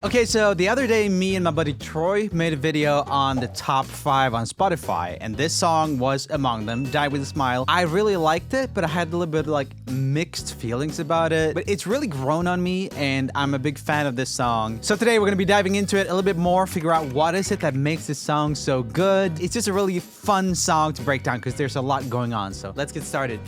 Okay, so the other day, me and my buddy Troy made a video on the top 5 on Spotify, and this song was among them, Die With A Smile. I really liked it, but I had a little bit like mixed feelings about it, but it's really grown on me, and I'm a big fan of this song. So today we're gonna be diving into it a little bit more, figure out what is it that makes this song so good. It's just a really fun song to break down because there's a lot going on, so let's get started.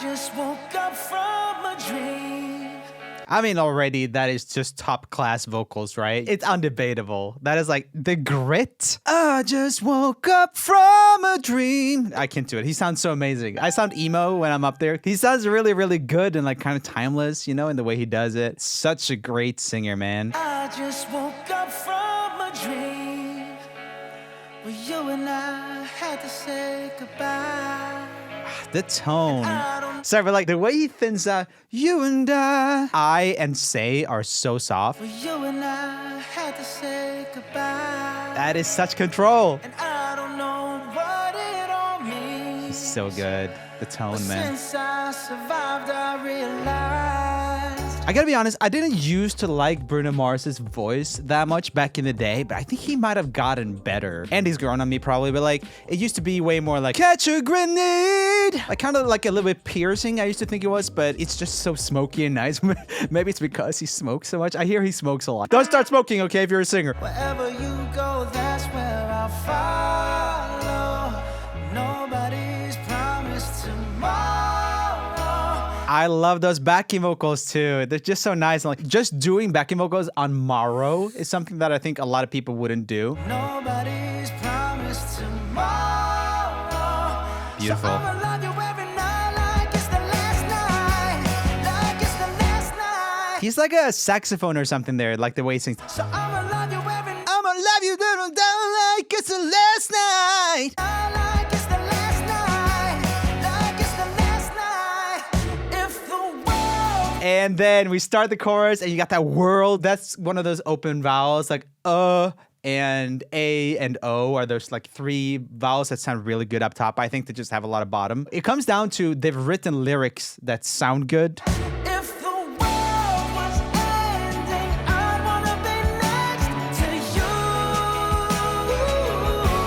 Just woke up from a dream. I mean, already that is just top class vocals, right? It's undebatable. That is like the grit. I just woke up from a dream. I can't do it. He sounds so amazing. I sound emo when I'm up there. He sounds really, really good and like kind of timeless, you know, in the way he does it. Such a great singer, man. I just woke up from a dream where you and I had to say goodbye. The tone. Sorry, but like the way he thins out, you and I and say are so soft. You and I had to say goodbye. That is such control. And I don't know what it all means. It's so good. The tone, man. Since I survived, I realized. I gotta be honest, I didn't used to like Bruno Mars's voice that much back in the day, but I think he might have gotten better. And he's grown on me probably, but like, it used to be way more like, catch a grenade! Like kind of like a little bit piercing, I used to think it was, but it's just so smoky and nice. Maybe it's because he smokes so much. I hear he smokes a lot. Don't start smoking, okay, if you're a singer. Wherever you go, that's where I'll follow. Nobody's promised tomorrow. I love those backing vocals too. They're just so nice. And like just doing backing vocals on Morrow is something that I think a lot of people wouldn't do. Nobody's promised tomorrow. Beautiful. So I'ma love you every night like it's the last night. Like it's the last night. He's like a saxophone or something there, like the way he sings. So I'ma love you every night. I'ma love you down like it's the last night. Like it's the last night. Like it's the last night. If the world. And then we start the chorus and you got that world. That's one of those open vowels, like and A and O are those like 3 vowels that sound really good up top. I think they just have a lot of bottom. It comes down to they've written lyrics that sound good. If the world was ending, I'd wanna be next to you.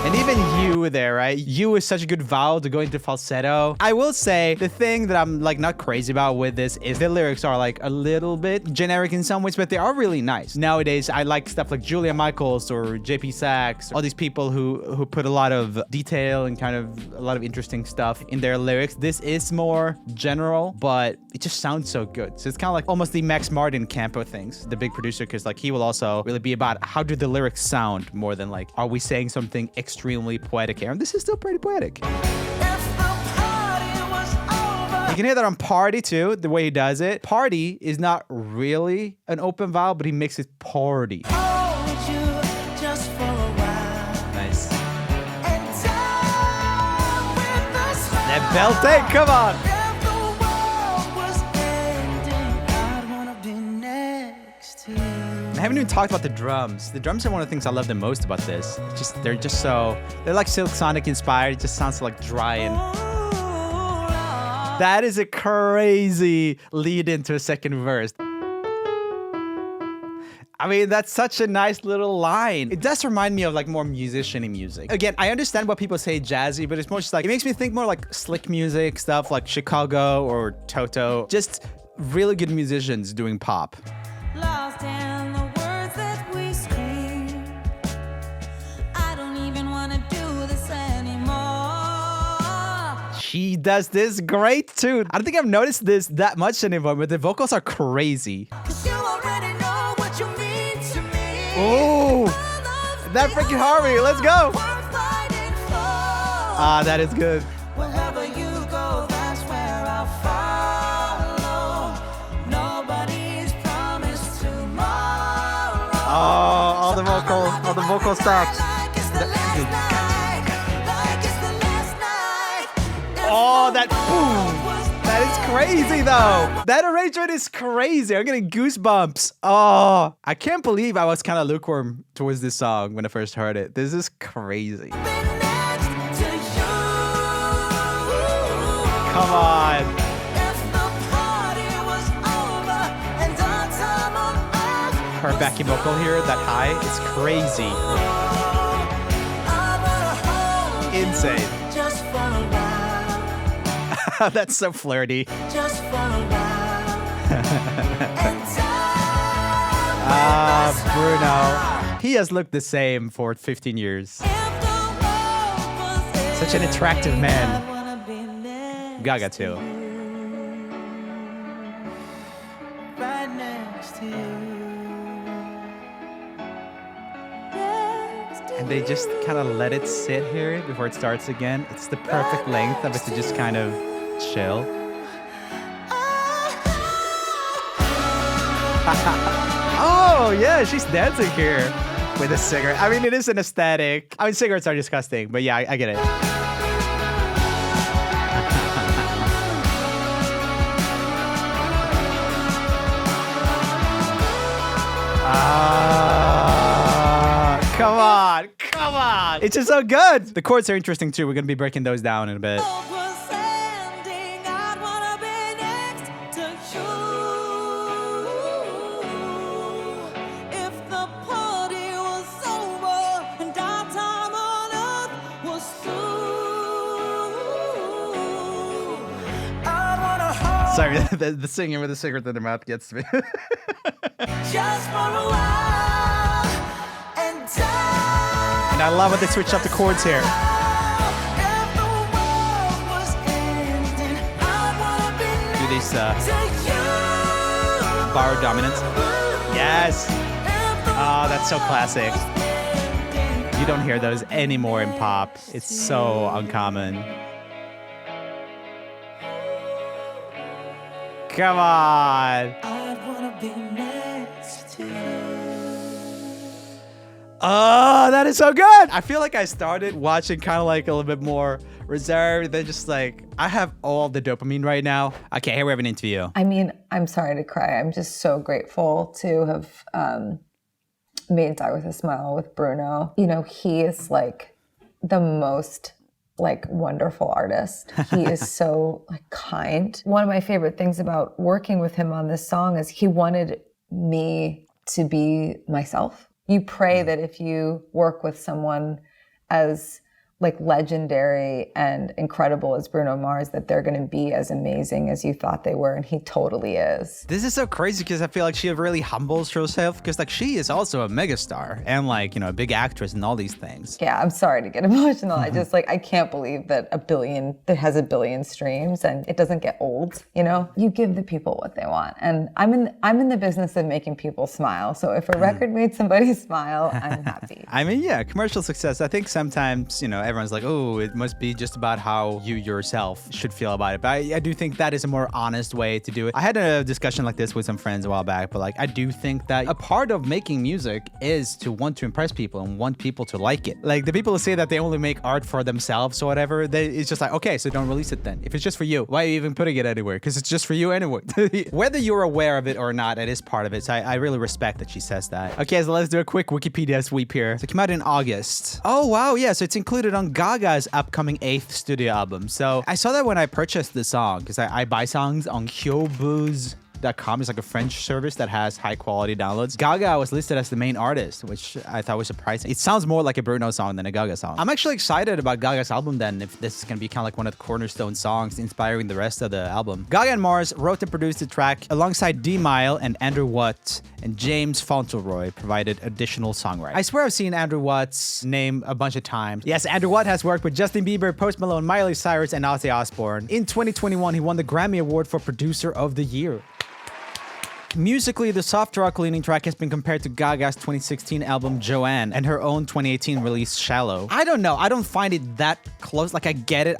And even you there, right? You is such a good vowel to go into falsetto. I will say the thing that I'm like not crazy about with this is the lyrics are like a little bit generic in some ways, but they are really nice. Nowadays, I like stuff like Julia Michaels or JP Sachs, all these people who put a lot of detail and kind of a lot of interesting stuff in their lyrics. This is more general, but it just sounds so good. So it's kind of like almost the Max Martin camp of things, the big producer, because like he will also really be about how do the lyrics sound more than like, are we saying something extremely poetic here? And this is still pretty poetic. If the party was over. You can hear that on Party too, the way he does it. Party is not really an open vowel, but he makes it party. Hold you just for a while. Nice. And die with a smile. That belting, come on. If the world was ending, I'd wanna be next to you. I haven't even talked about the drums. The drums are one of the things I love the most about this. They're like Silk Sonic inspired. It just sounds like dry and that is a crazy lead into a second verse. I mean, that's such a nice little line. It does remind me of like more musician-y music. Again, I understand what people say jazzy, but it's more just like, it makes me think more like slick music stuff like Chicago or Toto. Just really good musicians doing pop. Lost in the words that we scream. I don't even want to do this anymore. She does this great too. I don't think I've noticed this that much anymore, but the vocals are crazy. 'Cause you already know what you mean to me. Oh, that freaking Harvey, let's go. Worth fighting for. Ah, that is good. Wherever you go, that's where I'll follow. Nobody's promised tomorrow. Oh, all the vocal stops. Like it's the last night. Like it's the last night. If Oh, the that boom. world was That is crazy though. That arrangement is crazy. I'm getting goosebumps. Oh, I can't believe I was kind of lukewarm towards this song when I first heard it. This is crazy. Be next to you. Come on. If the party was over and our time on earth Her backing vocal here, that high, is crazy. I wanna hold you Insane. just for a while, That's so flirty. just for a while. And time Ah, Bruno. He has looked the same for 15 years. Such an attractive man. Gaga too. right next to you. And they just kind of let it sit here before it starts again. It's the perfect length of it to just kind of chill. Oh, yeah, she's dancing here with a cigarette. I mean, it is an aesthetic. I mean, cigarettes are disgusting, but yeah, I get it. Come on, come on. It's just so good. The chords are interesting too. We're going to be breaking those down in a bit. Sorry, the singing with a cigarette in their mouth gets me. Just for a while, and time. And I love how they switch up the chords here. If the world was ending, I wanna be Do next these to you. bar dominance. Yes. If the Oh, that's so classic. world was ending, You don't hear those anymore in pop. It's so uncommon. Come on. I wanna be next to you. Oh, that is so good. I feel like I started watching kind of like a little bit more reserved. Then just like, I have all the dopamine right now. Okay, here we have an interview. I mean, I'm sorry to cry. I'm just so grateful to have made Die With a Smile with Bruno. You know, he is like the most like wonderful artist. He is so like kind. One of my favorite things about working with him on this song is he wanted me to be myself. You pray that if you work with someone as like legendary and incredible as Bruno Mars, that they're going to be as amazing as you thought they were, and he totally is. This is so crazy because I feel like she really humbles herself because like she is also a megastar and like, you know, a big actress and all these things. Yeah, I'm sorry to get emotional. I just like, I can't believe that that has a billion streams and it doesn't get old, you know? You give the people what they want. And I'm in the business of making people smile. So if a record made somebody smile, I'm happy. I mean, yeah, commercial success. I think sometimes, you know, everyone's like, oh, it must be just about how you yourself should feel about it. But I do think that is a more honest way to do it. I had a discussion like this with some friends a while back, but like, I do think that a part of making music is to want to impress people and want people to like it. Like the people who say that they only make art for themselves or whatever, it's just like, okay, so don't release it then. If it's just for you, why are you even putting it anywhere? Because it's just for you anyway. Whether you're aware of it or not, it is part of it. So I really respect that she says that. Okay, so let's do a quick Wikipedia sweep here. So it came out in August. Oh, wow, yeah, so it's included on Gaga's upcoming 8th studio album. So I saw that when I purchased the song, because I buy songs on Kyobuz.com. It's like a French service that has high quality downloads. Gaga was listed as the main artist, which I thought was surprising. It sounds more like a Bruno song than a Gaga song. I'm actually excited about Gaga's album then, if this is gonna be kind of like one of the cornerstone songs inspiring the rest of the album. Gaga and Mars wrote and produced the track alongside D. Mile and Andrew Watt, and James Fauntleroy provided additional songwriting. I swear I've seen Andrew Watt's name a bunch of times. Yes, Andrew Watt has worked with Justin Bieber, Post Malone, Miley Cyrus, and Ozzy Osbourne. In 2021, he won the Grammy Award for Producer of the Year. Musically, the soft rock leaning track has been compared to Gaga's 2016 album Joanne and her own 2018 release Shallow. I don't know. I don't find it that close. Like, I get it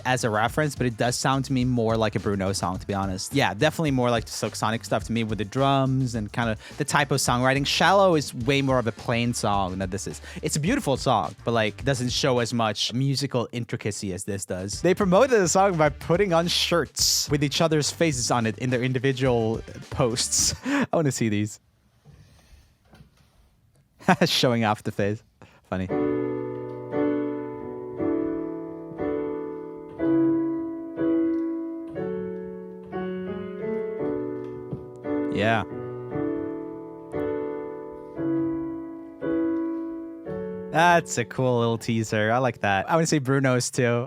as a reference, but it does sound to me more like a Bruno song, to be honest. Yeah, definitely more like the Silk Sonic stuff to me with the drums and kind of the type of songwriting. Shallow is way more of a plain song than this is. It's a beautiful song, but like doesn't show as much musical intricacy as this does. They promoted the song by putting on shirts with each other's faces on it in their individual posts. I want to see these. Showing off the face. Funny. Yeah. That's a cool little teaser. I like that. I want to say Bruno's too.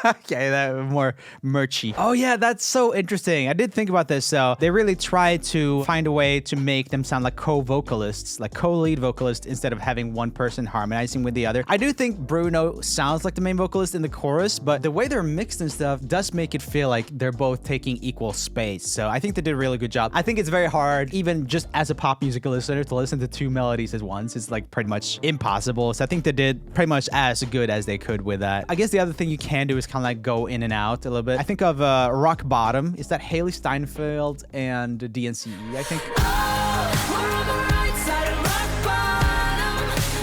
Okay, that more merchy. Oh yeah, that's so interesting. I did think about this. So they really tried to find a way to make them sound like co-vocalists, like co-lead vocalists, instead of having one person harmonizing with the other. I do think Bruno sounds like the main vocalist in the chorus, but the way they're mixed and stuff does make it feel like they're both taking equal space. So I think they did a really good job. I think it's very hard, even just as a pop music listener, to listen to two melodies at once. It's like pretty much impossible. So I think they did pretty much as good as they could with that. I guess the other thing you can do is kind of like go in and out a little bit. I think of Rock Bottom. Is that Haley Steinfeld and DNCE, I think?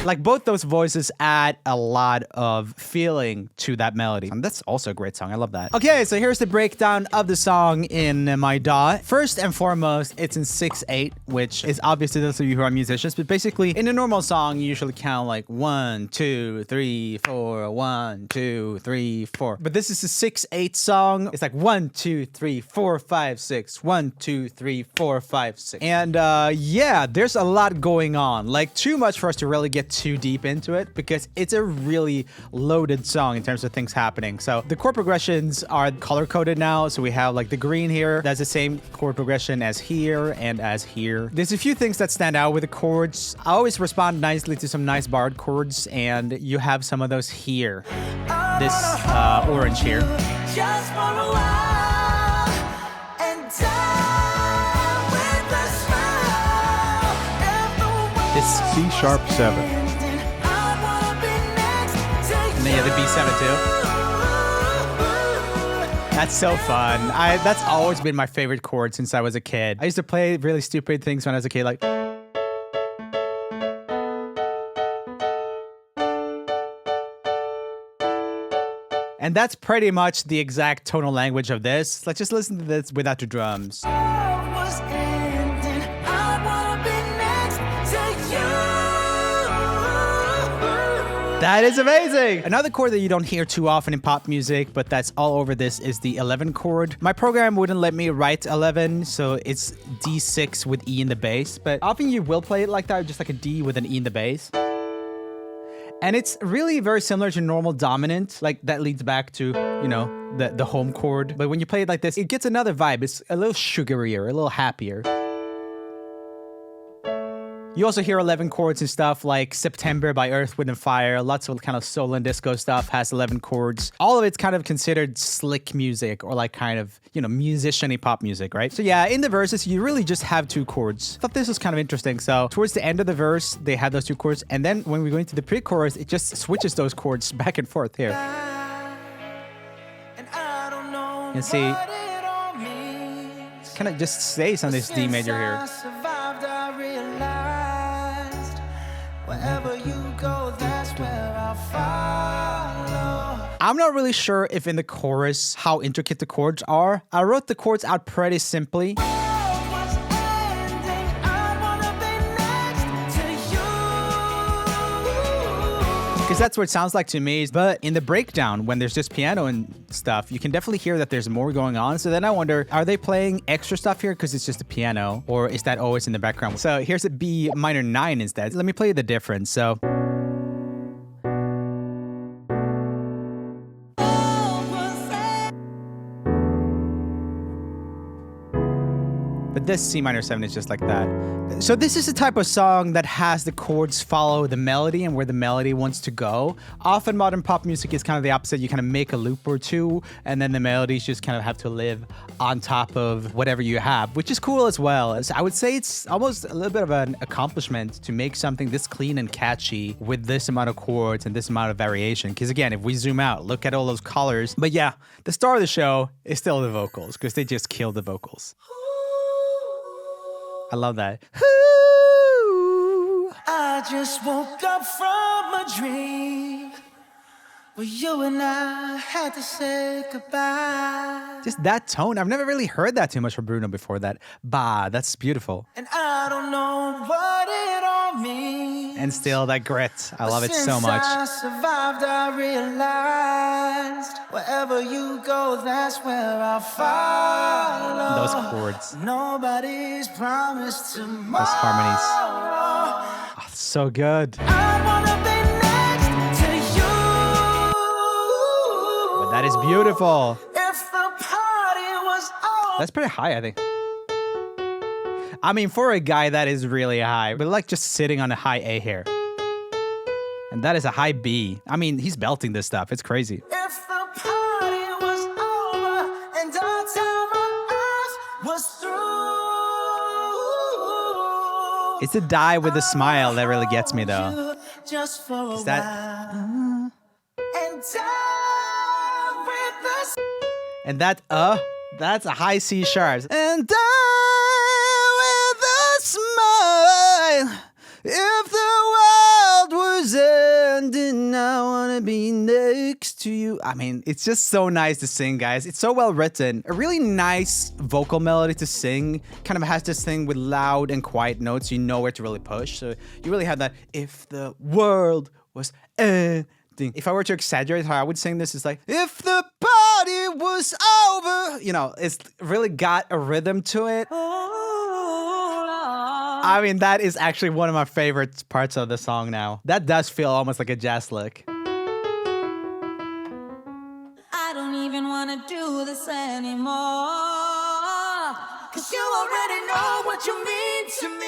Like both those voices add a lot of feeling to that melody. And that's also a great song. I love that. Okay, so here's the breakdown of the song in my DAW. First and foremost, it's in 6/8, which is obviously those of you who are musicians, but basically in a normal song, you usually count like 1, 2, 3, 4, 1, 2, 3, 4. But this is a 6/8 song. It's like 1, 2, 3, 4, 5, 6. 1, 2, 3, 4, 5, 6. And yeah, there's a lot going on. Like too much for us to really get too deep into it because it's a really loaded song in terms of things happening. So the chord progressions are color coded now. So we have like the green here. That's the same chord progression as here and as here. There's a few things that stand out with the chords. I always respond nicely to some nice barred chords, and you have some of those here. This orange here. Just for a while, and die with a smile. This C#7. And then you have the B7 too. That's so fun. That's always been my favorite chord since I was a kid. I used to play really stupid things when I was a kid, like. And that's pretty much the exact tonal language of this. Let's just listen to this without the drums. That is amazing. Another chord that you don't hear too often in pop music, but that's all over this, is the 11 chord. My program wouldn't let me write 11, so it's D6 with E in the bass, but often you will play it like that, just like a D with an E in the bass. And it's really very similar to normal dominant, like that leads back to, you know, the home chord. But when you play it like this, it gets another vibe. It's a little sugarier, a little happier. You also hear 11 chords and stuff like September by Earth, Wind & Fire. Lots of kind of soul and disco stuff has 11 chords. All of it's kind of considered slick music or like kind of, you know, musician-y pop music, right? So yeah, in the verses, you really just have 2 chords. I thought this was kind of interesting. So towards the end of the verse, they have those 2 chords. And then when we go into the pre-chorus, it just switches those chords back and forth here. You see, it kind of just stays on this D major here. Wherever you go, that's where I'll follow. I'm not really sure if in the chorus how intricate the chords are. I wrote the chords out pretty simply. Because that's what it sounds like to me. But in the breakdown, when there's just piano and stuff, you can definitely hear that there's more going on. So then I wonder, are they playing extra stuff here because it's just a piano? Or is that always in the background? So here's a B minor 9 instead. Let me play you the difference. So. But this C minor 7 is just like that. So this is the type of song that has the chords follow the melody and where the melody wants to go. Often modern pop music is kind of the opposite. You kind of make a loop or two, and then the melodies just kind of have to live on top of whatever you have, which is cool as well. So I would say it's almost a little bit of an accomplishment to make something this clean and catchy with this amount of chords and this amount of variation. Because again, if we zoom out, look at all those colors. But yeah, the star of the show is still the vocals, because they just kill the vocals. I love that. I just woke up from a dream where you and I had to say goodbye. Just that tone. I've never really heard that too much from Bruno before that. Bah, that's beautiful. And I don't know what it all means. And still that grit. I love it so much. Since I survived, I realized wherever you go, that's where I'll follow. Those chords. Nobody's promised tomorrow. Those harmonies. Oh, so good. I wanna be next to you. But that is beautiful. If the party was over. That's pretty high, I think. I mean, for a guy, that is really high. But like just sitting on a high A here. And that is a high B. I mean, he's belting this stuff. It's crazy. If the party was over and our time on earth was through. It's the die with the smile that really gets me, though. Just for a Is that- while. And die with the And that's a high C sharp. And die with a smile. If the world was ending, I wanna be next to you. I mean, it's just so nice to sing, guys. It's so well written. A really nice vocal melody to sing. Kind of has this thing with loud and quiet notes. You know where to really push. So you really have that, if the world was ending. If I were to exaggerate how I would sing this, it's like, if the party was over. You know, it's really got a rhythm to it. I mean, that is actually one of my favorite parts of the song now. That does feel almost like a jazz lick. I don't even want to do this anymore. 'Cause you already know what you mean to me.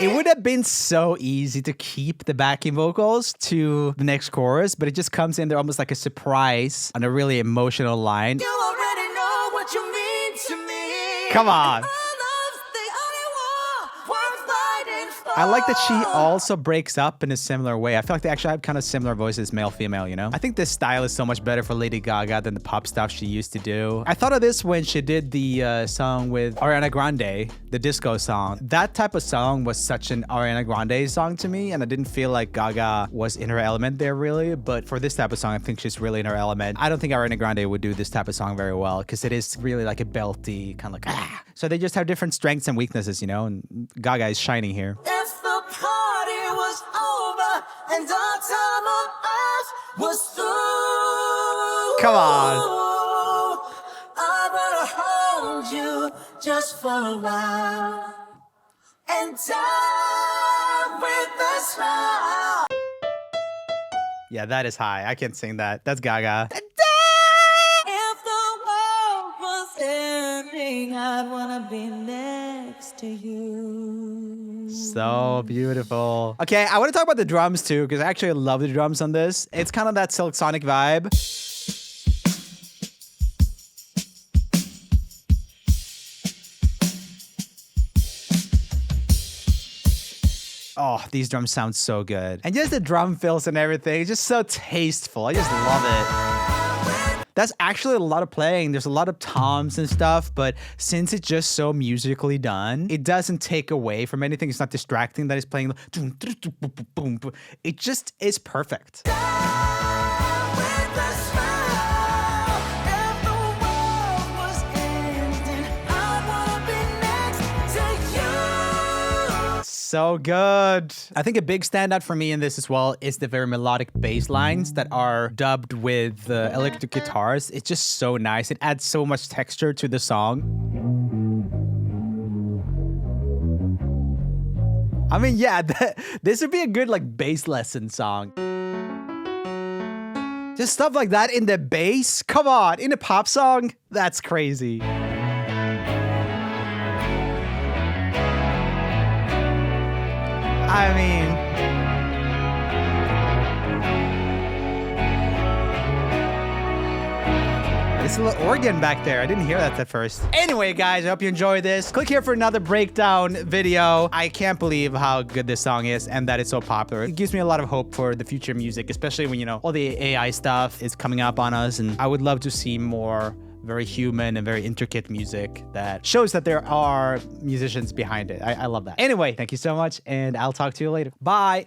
It would have been so easy to keep the backing vocals to the next chorus, but it just comes in there almost like a surprise on a really emotional line. You already know what you mean to me. Come on. Our love's the only war worth fighting for. I like that she also breaks up in a similar way. I feel like they actually have kind of similar voices, male, female, you know? I think this style is so much better for Lady Gaga than the pop stuff she used to do. I thought of this when she did the song with Ariana Grande, the disco song. That type of song was such an Ariana Grande song to me, and I didn't feel like Gaga was in her element there really, but for this type of song, I think she's really in her element. I don't think Ariana Grande would do this type of song very well, because it is really like a belty, kind of like, ah. So they just have different strengths and weaknesses, you know, and Gaga is shining here. If the party was over and our time on earth was through. Come on. I wanna hold you just for a while and die with a smile. Yeah, that is high. I can't sing that. That's Gaga. If the world was ending, I'd wanna be next to you. So beautiful. Okay, I want to talk about the drums too, because I actually love the drums on this. It's kind of that Silk Sonic vibe. Oh, these drums sound so good. And just the drum fills and everything, it's just so tasteful. I just love it. That's actually a lot of playing. There's a lot of toms and stuff, but since it's just so musically done, it doesn't take away from anything. It's not distracting that it's playing. It just is perfect. With a smile. If the world was ending, I wanna be next to you. So good. I think a big standout for me in this as well is the very melodic bass lines that are dubbed with electric guitars. It's just so nice. It adds so much texture to the song. I mean, yeah, this would be a good like bass lesson song. Just stuff like that in the bass. Come on, in a pop song, that's crazy. I mean, there's a little organ back there. I didn't hear that at first. Anyway, guys, I hope you enjoyed this. Click here for another breakdown video. I can't believe how good this song is and that it's so popular. It gives me a lot of hope for the future music, especially when, you know, all the AI stuff is coming up on us. And I would love to see more very human and very intricate music that shows that there are musicians behind it. I love that. Anyway, thank you so much, and I'll talk to you later. Bye.